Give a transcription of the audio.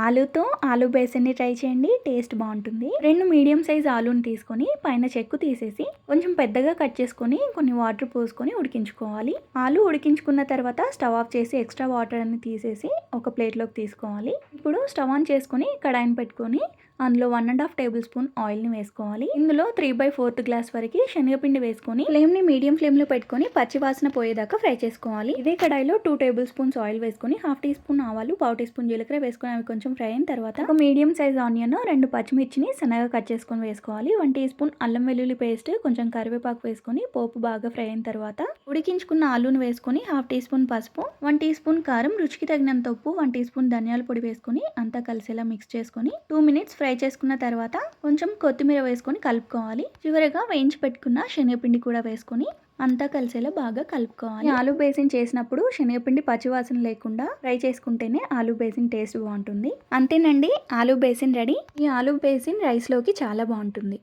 ఆలూతో aloo బేసిన్ని try చేయండి, taste బాగుంటుంది. 2 medium size ఆలూని తీసుకొని పైన చెక్కు తీసేసి కొంచెం పెద్దగా కట్ చేసుకొని కొన్ని వాటర్ పోసుకొని ఉడికించుకోవాలి. ఆలూ ఉడికించుకున్న తర్వాత స్టవ్ ఆఫ్ చేసి ఎక్స్ట్రా వాటర్ అన్ని తీసేసి ఒక ప్లేట్లోకి తీసుకోవాలి. ఇప్పుడు స్టవ్ ఆన్ చేసుకొని కడాయిని పెట్టుకొని అందులో 1.5 టేబుల్ స్పూన్ ఆయిల్ని వేసుకోవాలి. ఇందులో 3/4 గ్లాస్ వరకు శనగపిండి వేసుకొని ఫ్లేమ్ని మీడియం ఫ్లేమ్లో పెట్టుకొని పచ్చి వాసన పోయేదాకా ఫ్రై చేసుకోవాలి. ఇదే కడాయిలో 2 టేబుల్ స్పూన్స్ ఆయిల్ వేసుకొని 1/2 టీ స్పూన్ ఆవాలు, 1/4 టీ స్పూన్ జీలకర్ర వేసుకొని అవి కొంచెం ఫ్రై అయిన తర్వాత ఒక మీడియం సైజ్ ఆనియన్, 2 పచ్చిమిర్చిని సన్నగా కట్ చేసుకొని వేసుకోవాలి. 1 టీ స్పూన్ అల్లం వెల్లుల్లి పేస్ట్, కొంచెం కరివేపాకు వేసుకొని పోపు బాగా ఫ్రై అయిన తర్వాత ఉడికించుకున్న ఆలూను వేసుకొని 1/2 టీ స్పూన్ పసుపు, 1 టీ స్పూన్ కారం, రుచికి తగినంత ఉప్పు, 1 టీ స్పూన్ ధనియాల పొడి వేసుకొని అంతా కలిసేలా మిక్స్ చేసుకొని 2 మినిట్స్ ఫ్రై చేసుకున్న తర్వాత కొంచెం కొత్తిమీర వేసుకొని కలుపుకోవాలి. చివరగా వేయించి పెట్టుకున్న శనగపిండి కూడా వేసుకొని అంతా కలిసేలా బాగా కలుపుకోవాలి. ఆలూ బేసిన్ చేసినప్పుడు శనగపిండి పచ్చివాసన లేకుండా ఫ్రై చేసుకుంటేనే ఆలూ బేసిన్ టేస్ట్ బాగుంటుంది. అంతేనండి, ఆలూ బేసిన్ రెడీ. ఈ ఆలూ బేసిన్ రైస్లోకి చాలా బాగుంటుంది.